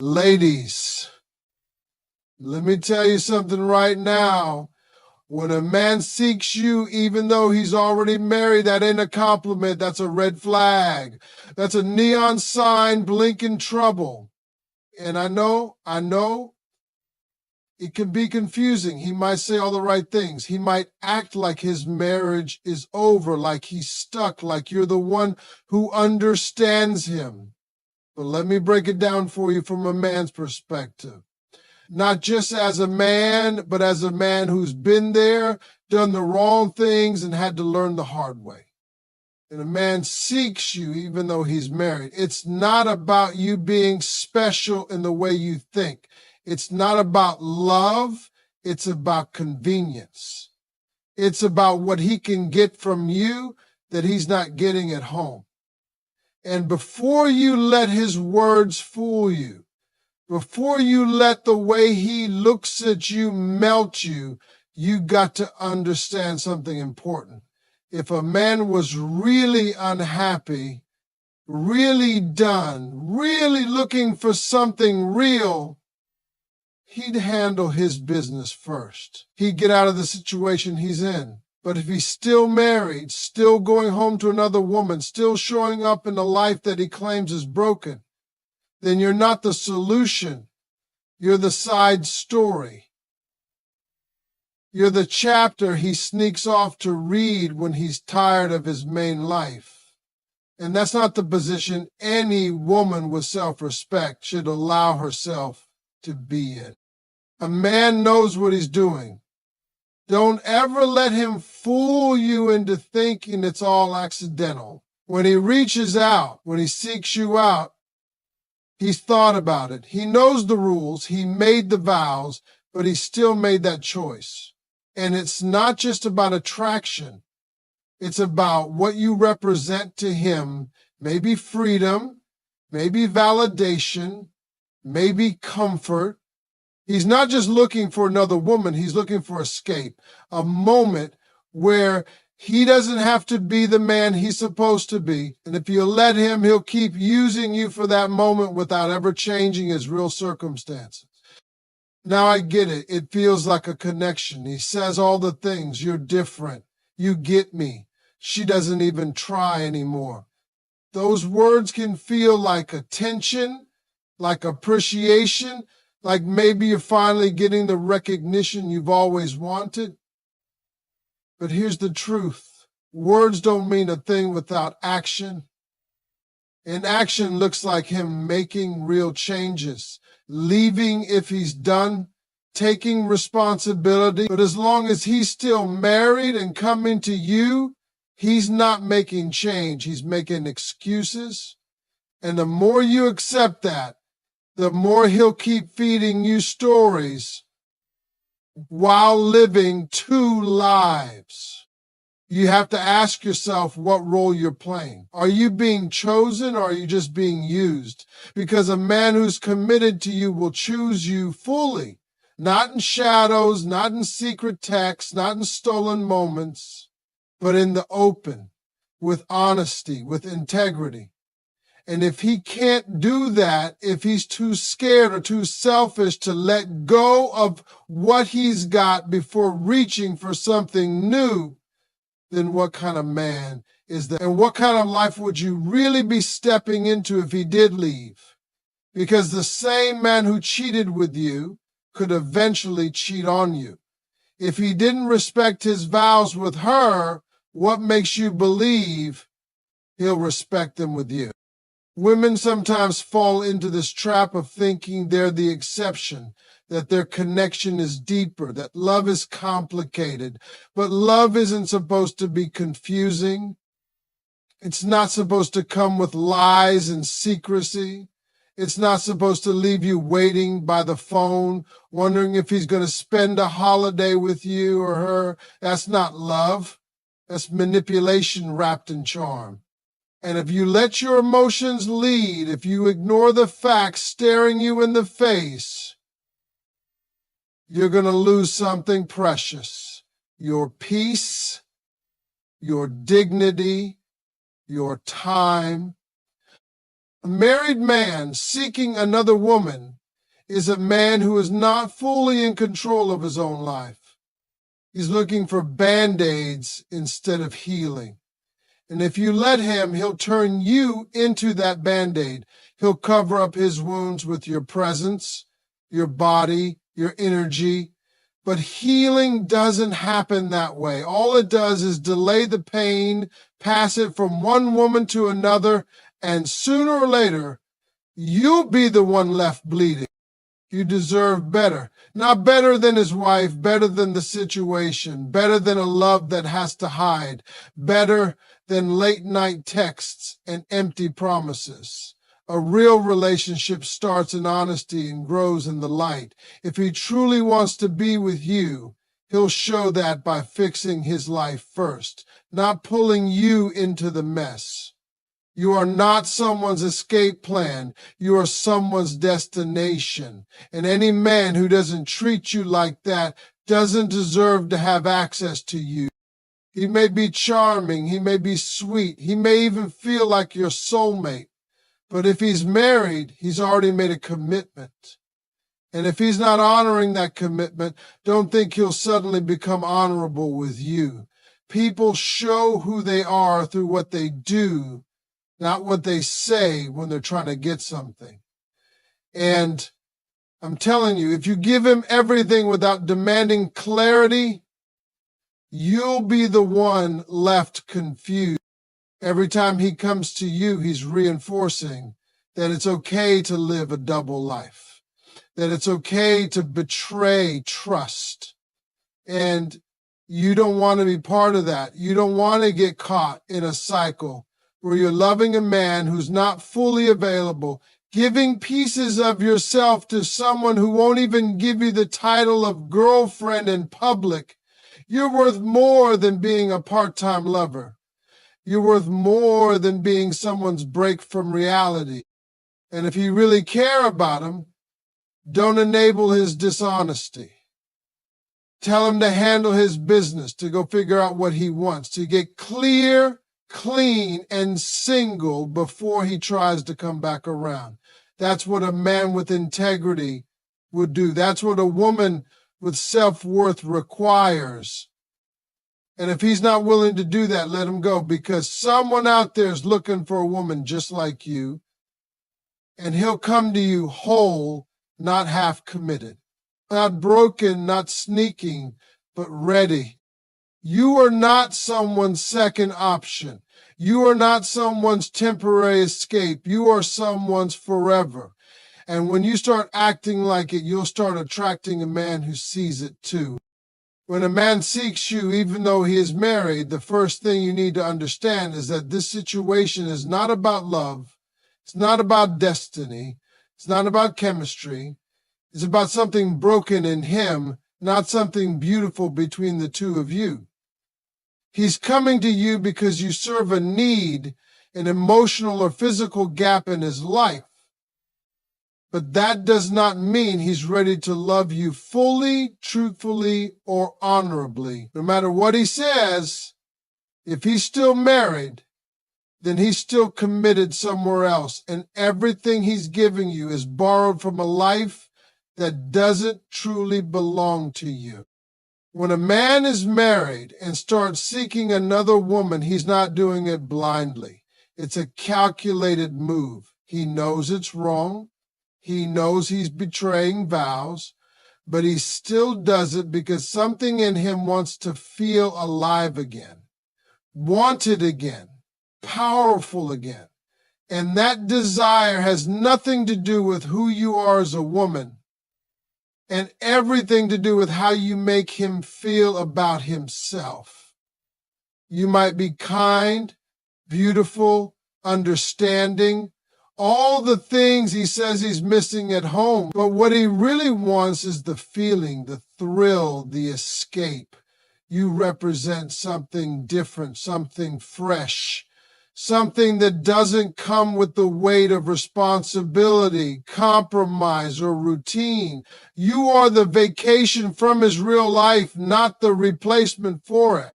Ladies, let me tell you something right now. When a man seeks you, even though he's already married, that ain't a compliment. That's a red flag. That's a neon sign blinking trouble. And I know it can be confusing. He might say all the right things. He might act like his marriage is over, like he's stuck, like you're the one who understands him. But let me break it down for you from a man's perspective. Not just as a man, but as a man who's been there, done the wrong things, and had to learn the hard way. And a man seeks you even though he's married. It's not about you being special in the way you think. It's not about love. It's about convenience. It's about what he can get from you that he's not getting at home. And before you let his words fool you, before you let the way he looks at you melt you, you got to understand something important. If a man was really unhappy, really done, really looking for something real, he'd handle his business first. He'd get out of the situation he's in. But if he's still married, still going home to another woman, still showing up in a life that he claims is broken, then you're not the solution. You're the side story. You're the chapter he sneaks off to read when he's tired of his main life. And that's not the position any woman with self-respect should allow herself to be in. A man knows what he's doing. Don't ever let him fool you into thinking it's all accidental. When he reaches out, when he seeks you out, he's thought about it. He knows the rules. He made the vows, but he still made that choice. And it's not just about attraction. It's about what you represent to him. Maybe freedom, maybe validation, maybe comfort. He's not just looking for another woman. He's looking for escape, a moment where he doesn't have to be the man he's supposed to be. And if you let him, he'll keep using you for that moment without ever changing his real circumstances. Now I get it. It feels like a connection. He says all the things. You're different. You get me. She doesn't even try anymore. Those words can feel like attention, like appreciation, like maybe you're finally getting the recognition you've always wanted. But here's the truth. Words don't mean a thing without action. And action looks like him making real changes, leaving if he's done, taking responsibility. But as long as he's still married and coming to you, he's not making change. He's making excuses. And the more you accept that, the more he'll keep feeding you stories while living two lives. You have to ask yourself what role you're playing. Are you being chosen or are you just being used? Because a man who's committed to you will choose you fully, not in shadows, not in secret texts, not in stolen moments, but in the open, with honesty, with integrity. And if he can't do that, if he's too scared or too selfish to let go of what he's got before reaching for something new, then what kind of man is that? And what kind of life would you really be stepping into if he did leave? Because the same man who cheated with you could eventually cheat on you. If he didn't respect his vows with her, what makes you believe he'll respect them with you? Women sometimes fall into this trap of thinking they're the exception, that their connection is deeper, that love is complicated. But love isn't supposed to be confusing. It's not supposed to come with lies and secrecy. It's not supposed to leave you waiting by the phone, wondering if he's going to spend a holiday with you or her. That's not love. That's manipulation wrapped in charm. And if you let your emotions lead, if you ignore the facts staring you in the face, you're going to lose something precious. Your peace, your dignity, your time. A married man seeking another woman is a man who is not fully in control of his own life. He's looking for band-aids instead of healing. And if you let him, he'll turn you into that band-aid. He'll cover up his wounds with your presence, your body, your energy. But healing doesn't happen that way. All it does is delay the pain, pass it from one woman to another, and sooner or later, you'll be the one left bleeding. You deserve better. Not better than his wife, better than the situation, better than a love that has to hide, better than late night texts and empty promises. A real relationship starts in honesty and grows in the light. If he truly wants to be with you, he'll show that by fixing his life first, not pulling you into the mess. You are not someone's escape plan. You are someone's destination. And any man who doesn't treat you like that doesn't deserve to have access to you. He may be charming. He may be sweet. He may even feel like your soulmate. But if he's married, he's already made a commitment. And if he's not honoring that commitment, don't think he'll suddenly become honorable with you. People show who they are through what they do, not what they say when they're trying to get something. And I'm telling you, if you give him everything without demanding clarity, you'll be the one left confused. Every time he comes to you, he's reinforcing that it's okay to live a double life, that it's okay to betray trust. And you don't want to be part of that. You don't want to get caught in a cycle where you're loving a man who's not fully available, giving pieces of yourself to someone who won't even give you the title of girlfriend in public. You're worth more than being a part-time lover. You're worth more than being someone's break from reality. And if you really care about him, don't enable his dishonesty. Tell him to handle his business, to go figure out what he wants, to get clear, clean, and single before he tries to come back around. That's what a man with integrity would do. That's what a woman with self-worth requires. And if he's not willing to do that, let him go, because someone out there is looking for a woman just like you, and he'll come to you whole, not half committed, not broken, not sneaking, but ready. You are not someone's second option. You are not someone's temporary escape. You are someone's forever. And when you start acting like it, you'll start attracting a man who sees it too. When a man seeks you, even though he is married, the first thing you need to understand is that this situation is not about love. It's not about destiny. It's not about chemistry. It's about something broken in him, not something beautiful between the two of you. He's coming to you because you serve a need, an emotional or physical gap in his life. But that does not mean he's ready to love you fully, truthfully, or honorably. No matter what he says, if he's still married, then he's still committed somewhere else. And everything he's giving you is borrowed from a life that doesn't truly belong to you. When a man is married and starts seeking another woman, he's not doing it blindly. It's a calculated move. He knows it's wrong. He knows he's betraying vows, but he still does it because something in him wants to feel alive again, wanted again, powerful again. And that desire has nothing to do with who you are as a woman and everything to do with how you make him feel about himself. You might be kind, beautiful, understanding, all the things he says he's missing at home. But what he really wants is the feeling, the thrill, the escape. You represent something different, something fresh, something that doesn't come with the weight of responsibility, compromise, or routine. You are the vacation from his real life, not the replacement for it.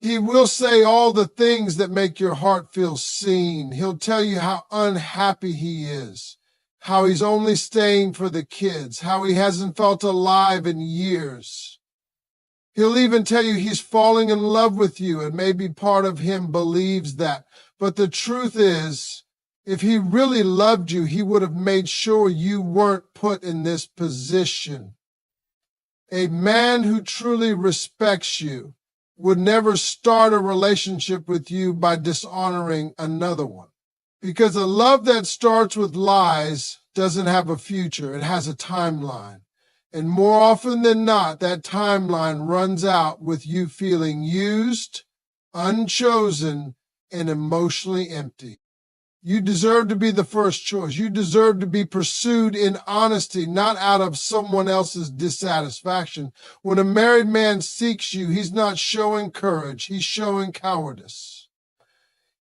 He will say all the things that make your heart feel seen. He'll tell you how unhappy he is, how he's only staying for the kids, how he hasn't felt alive in years. He'll even tell you he's falling in love with you, and maybe part of him believes that. But the truth is, if he really loved you, he would have made sure you weren't put in this position. A man who truly respects you would never start a relationship with you by dishonoring another one. Because a love that starts with lies doesn't have a future. It has a timeline. And more often than not, that timeline runs out with you feeling used, unchosen, and emotionally empty. You deserve to be the first choice. You deserve to be pursued in honesty, not out of someone else's dissatisfaction. When a married man seeks you, he's not showing courage. He's showing cowardice.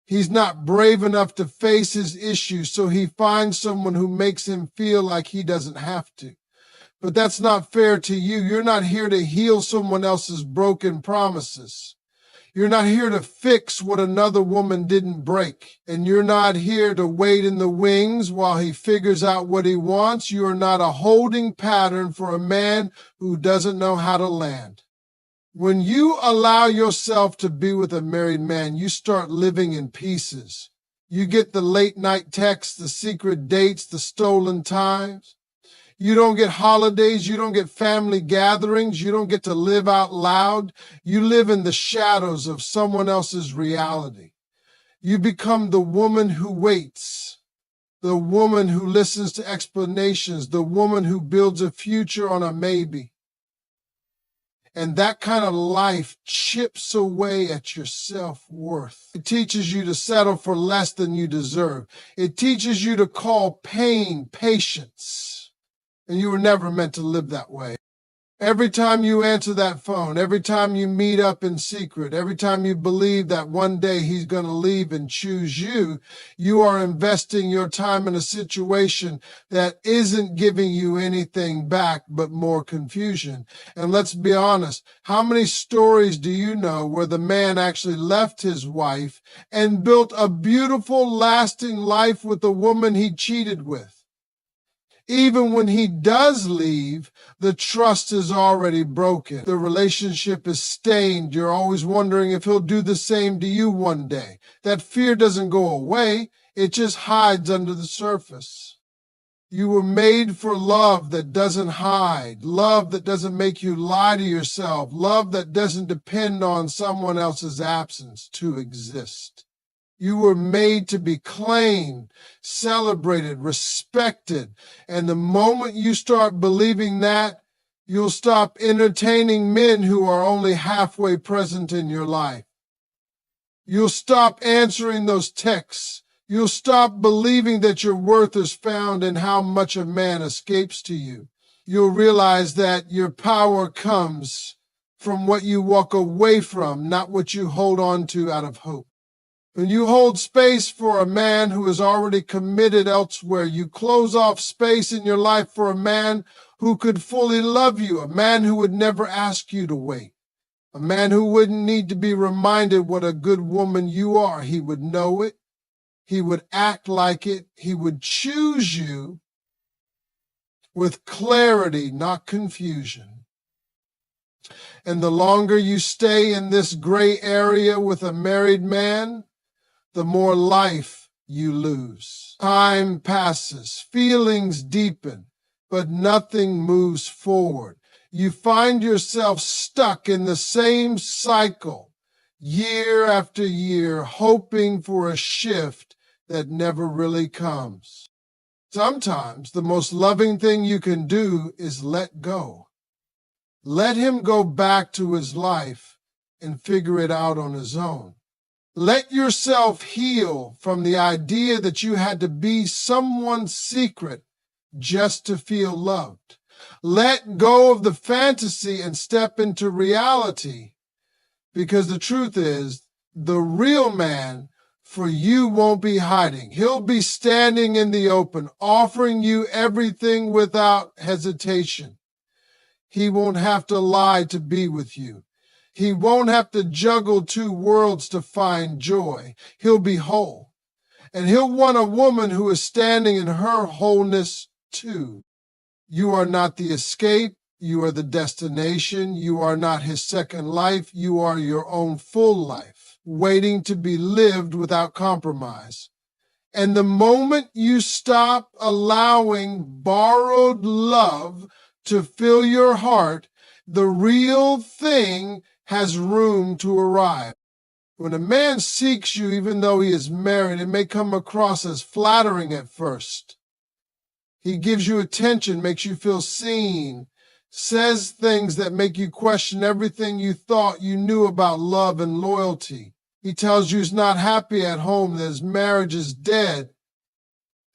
He's not brave enough to face his issues, so he finds someone who makes him feel like he doesn't have to. But that's not fair to you. You're not here to heal someone else's broken promises. You're not here to fix what another woman didn't break. And you're not here to wait in the wings while he figures out what he wants. You are not a holding pattern for a man who doesn't know how to land. When you allow yourself to be with a married man, you start living in pieces. You get the late night texts, the secret dates, the stolen times. You don't get holidays. You don't get family gatherings. You don't get to live out loud. You live in the shadows of someone else's reality. You become the woman who waits, the woman who listens to explanations, the woman who builds a future on a maybe. And that kind of life chips away at your self-worth. It teaches you to settle for less than you deserve. It teaches you to call pain patience. And you were never meant to live that way. Every time you answer that phone, every time you meet up in secret, every time you believe that one day he's going to leave and choose you, you are investing your time in a situation that isn't giving you anything back but more confusion. And let's be honest, how many stories do you know where the man actually left his wife and built a beautiful, lasting life with the woman he cheated with? Even when he does leave, the trust is already broken. The relationship is stained. You're always wondering if he'll do the same to you one day. That fear doesn't go away. It just hides under the surface. You were made for love that doesn't hide, love that doesn't make you lie to yourself, love that doesn't depend on someone else's absence to exist. You were made to be claimed, celebrated, respected. And the moment you start believing that, you'll stop entertaining men who are only halfway present in your life. You'll stop answering those texts. You'll stop believing that your worth is found in how much a man escapes to you. You'll realize that your power comes from what you walk away from, not what you hold on to out of hope. When you hold space for a man who is already committed elsewhere, you close off space in your life for a man who could fully love you, a man who would never ask you to wait, a man who wouldn't need to be reminded what a good woman you are. He would know it. He would act like it. He would choose you with clarity, not confusion. And the longer you stay in this gray area with a married man, the more life you lose. Time passes, feelings deepen, but nothing moves forward. You find yourself stuck in the same cycle, year after year, hoping for a shift that never really comes. Sometimes the most loving thing you can do is let go. Let him go back to his life and figure it out on his own. Let yourself heal from the idea that you had to be someone's secret just to feel loved. Let go of the fantasy and step into reality, because the truth is, the real man for you won't be hiding. He'll be standing in the open, offering you everything without hesitation. He won't have to lie to be with you. He won't have to juggle two worlds to find joy. He'll be whole. And he'll want a woman who is standing in her wholeness too. You are not the escape. You are the destination. You are not his second life. You are your own full life, waiting to be lived without compromise. And the moment you stop allowing borrowed love to fill your heart, the real thing has room to arrive. When a man seeks you, even though he is married, it may come across as flattering at first. He gives you attention, makes you feel seen, says things that make you question everything you thought you knew about love and loyalty. He tells you he's not happy at home, that his marriage is dead,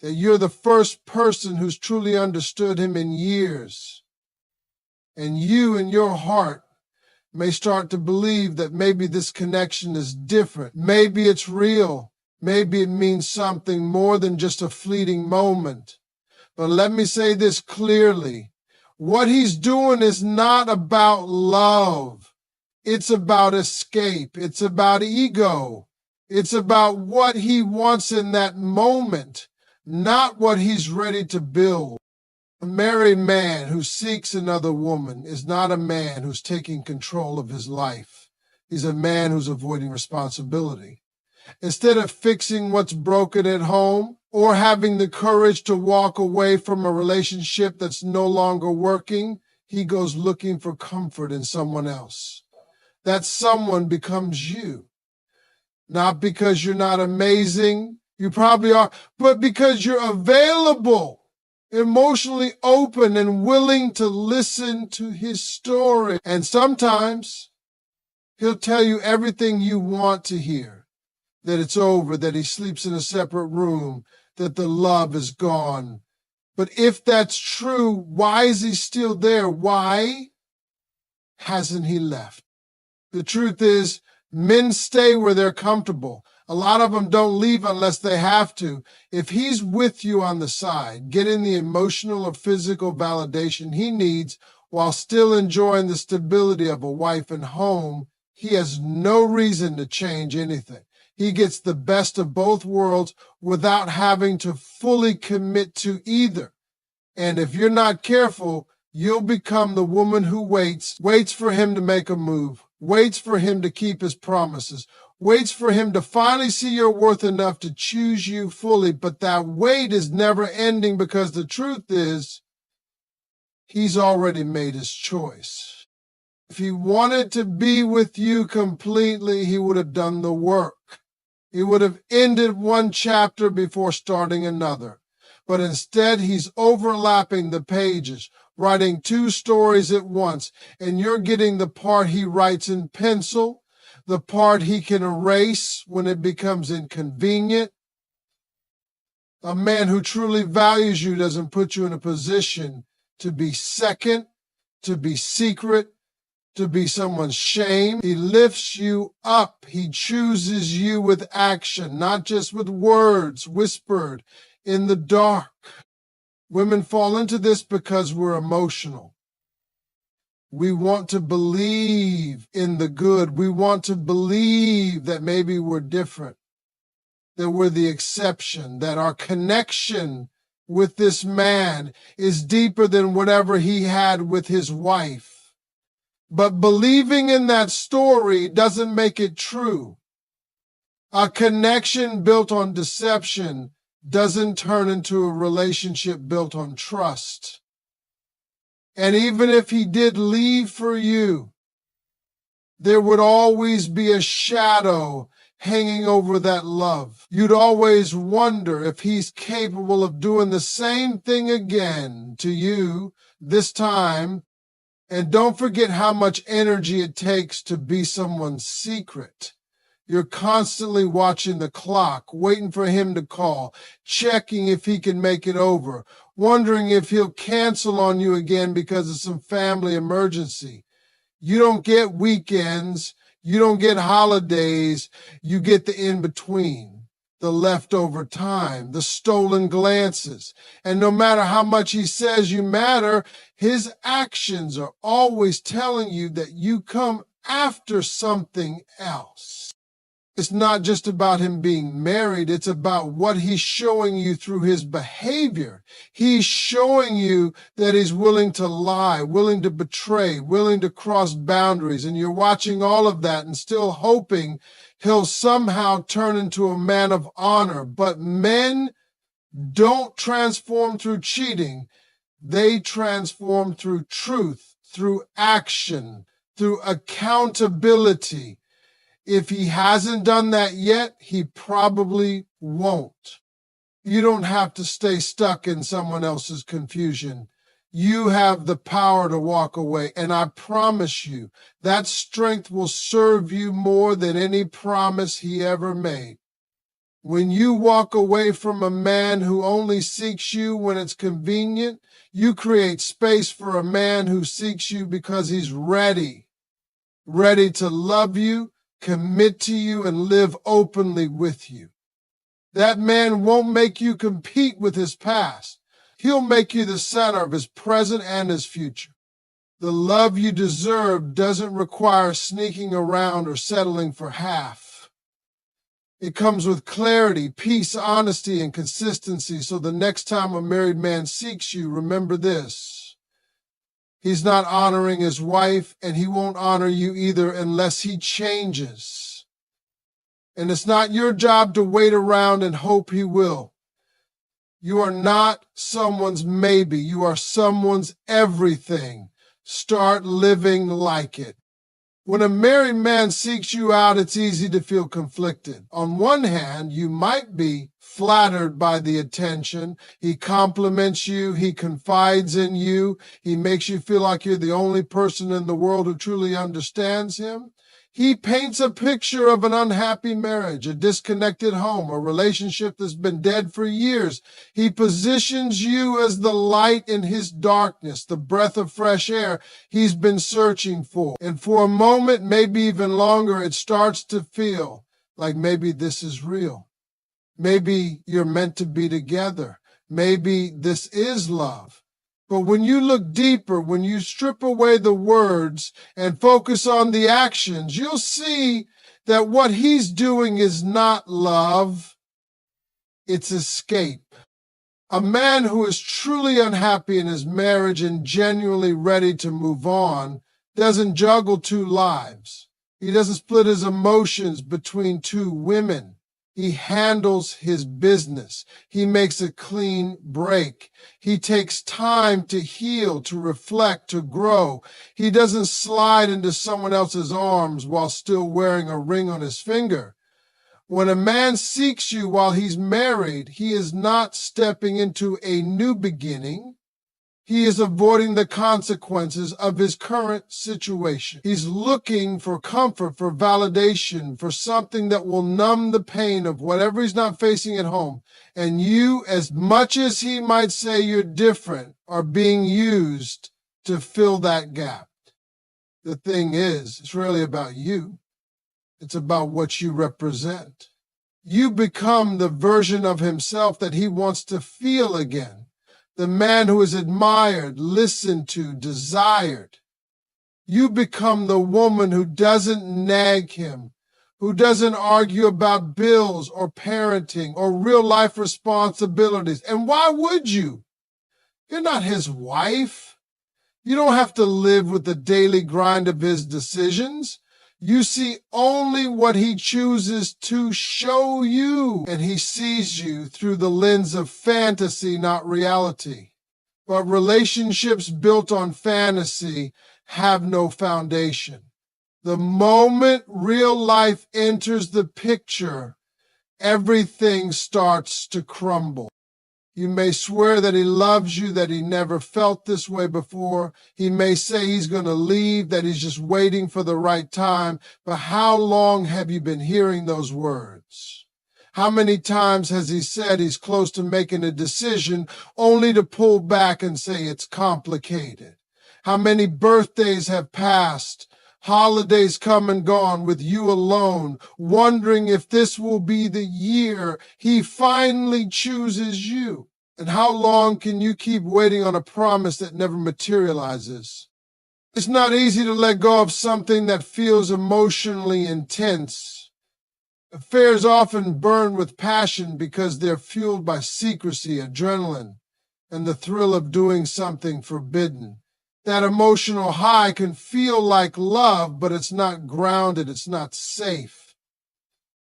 that you're the first person who's truly understood him in years. And you in your heart may start to believe that maybe this connection is different. Maybe it's real. Maybe it means something more than just a fleeting moment. But let me say this clearly. What he's doing is not about love. It's about escape. It's about ego. It's about what he wants in that moment, not what he's ready to build. A married man who seeks another woman is not a man who's taking control of his life. He's a man who's avoiding responsibility. Instead of fixing what's broken at home or having the courage to walk away from a relationship that's no longer working, he goes looking for comfort in someone else. That someone becomes you. Not because you're not amazing, you probably are, but because you're available, emotionally open and willing to listen to his story. And sometimes he'll tell you everything you want to hear, that it's over, that he sleeps in a separate room, that the love is gone. But if that's true, why is he still there? Why hasn't he left? The truth is, men stay where they're comfortable. A lot of them don't leave unless they have to. If he's with you on the side, getting the emotional or physical validation he needs while still enjoying the stability of a wife and home, he has no reason to change anything. He gets the best of both worlds without having to fully commit to either. And if you're not careful, you'll become the woman who waits for him to make a move, waits for him to keep his promises, waits for him to finally see you're worth enough to choose you fully. But that wait is never ending because the truth is, he's already made his choice. If he wanted to be with you completely, he would have done the work. He would have ended one chapter before starting another. But instead, he's overlapping the pages, writing two stories at once, and you're getting the part he writes in pencil, the part he can erase when it becomes inconvenient. A man who truly values you doesn't put you in a position to be second, to be secret, to be someone's shame. He lifts you up. He chooses you with action, not just with words whispered in the dark. Women fall into this because we're emotional. We want to believe in the good. We want to believe that maybe we're different, that we're the exception, that our connection with this man is deeper than whatever he had with his wife. But believing in that story doesn't make it true. A connection built on deception doesn't turn into a relationship built on trust. And even if he did leave for you, there would always be a shadow hanging over that love. You'd always wonder if he's capable of doing the same thing again to you this time. And don't forget how much energy it takes to be someone's secret. You're constantly watching the clock, waiting for him to call, checking if he can make it over, wondering if he'll cancel on you again because of some family emergency. You don't get weekends, you don't get holidays, you get the in-between, the leftover time, the stolen glances. And no matter how much he says you matter, his actions are always telling you that you come after something else. It's not just about him being married. It's about what he's showing you through his behavior. He's showing you that he's willing to lie, willing to betray, willing to cross boundaries. And you're watching all of that and still hoping he'll somehow turn into a man of honor. But men don't transform through cheating. They transform through truth, through action, through accountability. If he hasn't done that yet, he probably won't. You don't have to stay stuck in someone else's confusion. You have the power to walk away, and I promise you that strength will serve you more than any promise he ever made. When you walk away from a man who only seeks you when it's convenient, you create space for a man who seeks you because he's ready to love you, commit to you, and live openly with you. That man won't make you compete with his past. He'll make you the center of his present and his future. The love you deserve doesn't require sneaking around or settling for half. It comes with clarity, peace, honesty, and consistency. So the next time a married man seeks you, remember this. He's not honoring his wife, and he won't honor you either unless he changes. And it's not your job to wait around and hope he will. You are not someone's maybe. You are someone's everything. Start living like it. When a married man seeks you out, it's easy to feel conflicted. On one hand, you might be flattered by the attention. He compliments you. He confides in you. He makes you feel like you're the only person in the world who truly understands him. He paints a picture of an unhappy marriage, a disconnected home, a relationship that's been dead for years. He positions you as the light in his darkness, the breath of fresh air he's been searching for. And for a moment, maybe even longer, it starts to feel like maybe this is real. Maybe you're meant to be together. Maybe this is love. But when you look deeper, when you strip away the words and focus on the actions, you'll see that what he's doing is not love, it's escape. A man who is truly unhappy in his marriage and genuinely ready to move on doesn't juggle two lives. He doesn't split his emotions between two women. He handles his business. He makes a clean break. He takes time to heal, to reflect, to grow. He doesn't slide into someone else's arms while still wearing a ring on his finger. When a man seeks you while he's married, he is not stepping into a new beginning. He is avoiding the consequences of his current situation. He's looking for comfort, for validation, for something that will numb the pain of whatever he's not facing at home. And you, as much as he might say you're different, are being used to fill that gap. The thing is, it's really about you. It's about what you represent. You become the version of himself that he wants to feel again. The man who is admired, listened to, desired. You become the woman who doesn't nag him, who doesn't argue about bills or parenting or real life responsibilities. And why would you? You're not his wife. You don't have to live with the daily grind of his decisions. You see only what he chooses to show you, and he sees you through the lens of fantasy, not reality. But relationships built on fantasy have no foundation. The moment real life enters the picture, everything starts to crumble. You may swear that he loves you, that he never felt this way before. He may say he's going to leave, that he's just waiting for the right time. But how long have you been hearing those words? How many times has he said he's close to making a decision only to pull back and say it's complicated? How many birthdays have passed? Holidays come and gone with you alone, wondering if this will be the year he finally chooses you. And how long can you keep waiting on a promise that never materializes? It's not easy to let go of something that feels emotionally intense. Affairs often burn with passion because they're fueled by secrecy, adrenaline, and the thrill of doing something forbidden. That emotional high can feel like love, but it's not grounded, it's not safe,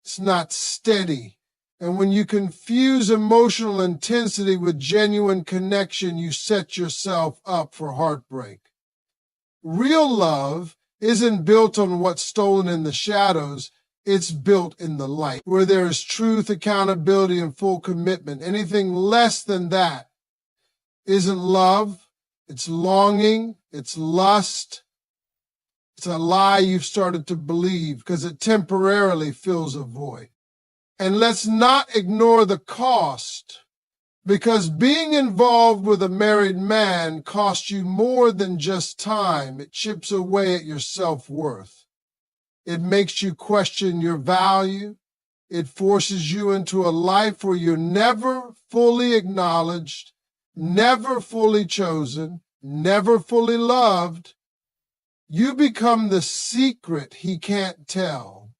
it's not steady. And when you confuse emotional intensity with genuine connection, you set yourself up for heartbreak. Real love isn't built on what's stolen in the shadows. It's built in the light, where there is truth, accountability, and full commitment. Anything less than that isn't love. It's longing. It's lust. It's a lie you've started to believe because it temporarily fills a void. And let's not ignore the cost, because being involved with a married man costs you more than just time. It chips away at your self-worth. It makes you question your value. It forces you into a life where you're never fully acknowledged, never fully chosen, never fully loved. You become the secret he can't tell,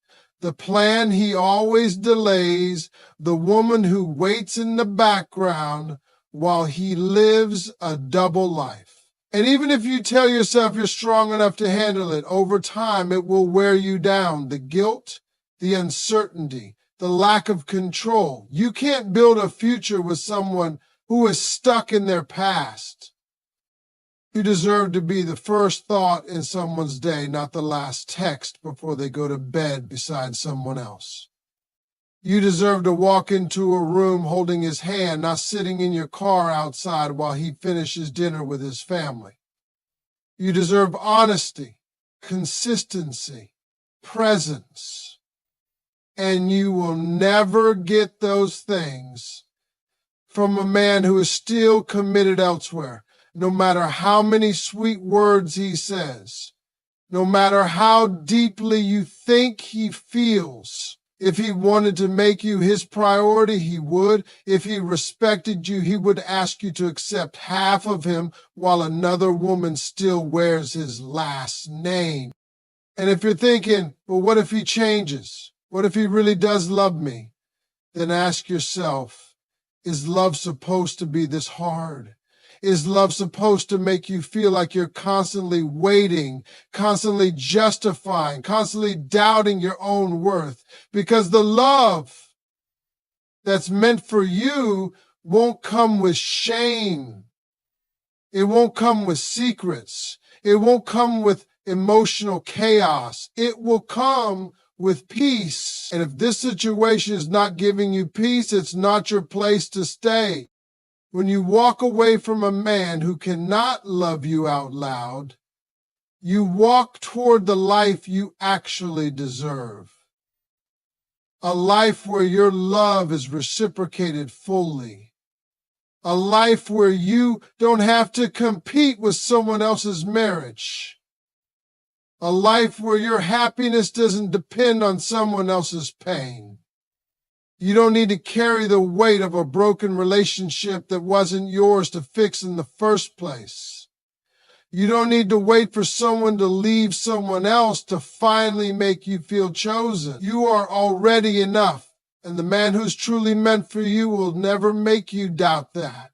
the plan he always delays, the woman who waits in the background while he lives a double life. And even if you tell yourself you're strong enough to handle it, over time it will wear you down. The guilt, the uncertainty, the lack of control. You can't build a future with someone who is stuck in their past. You deserve to be the first thought in someone's day, not the last text before they go to bed beside someone else. You deserve to walk into a room holding his hand, not sitting in your car outside while he finishes dinner with his family. You deserve honesty, consistency, presence. And you will never get those things from a man who is still committed elsewhere. No matter how many sweet words he says, no matter how deeply you think he feels, if he wanted to make you his priority, he would. If he respected you, he would ask you to accept half of him while another woman still wears his last name. And if you're thinking, well, what if he changes? What if he really does love me? Then ask yourself, is love supposed to be this hard? Is love supposed to make you feel like you're constantly waiting, constantly justifying, constantly doubting your own worth? Because the love that's meant for you won't come with shame. It won't come with secrets. It won't come with emotional chaos. It will come with peace. And if this situation is not giving you peace, it's not your place to stay. When you walk away from a man who cannot love you out loud, you walk toward the life you actually deserve. A life where your love is reciprocated fully. A life where you don't have to compete with someone else's marriage. A life where your happiness doesn't depend on someone else's pain. You don't need to carry the weight of a broken relationship that wasn't yours to fix in the first place. You don't need to wait for someone to leave someone else to finally make you feel chosen. You are already enough, and the man who's truly meant for you will never make you doubt that.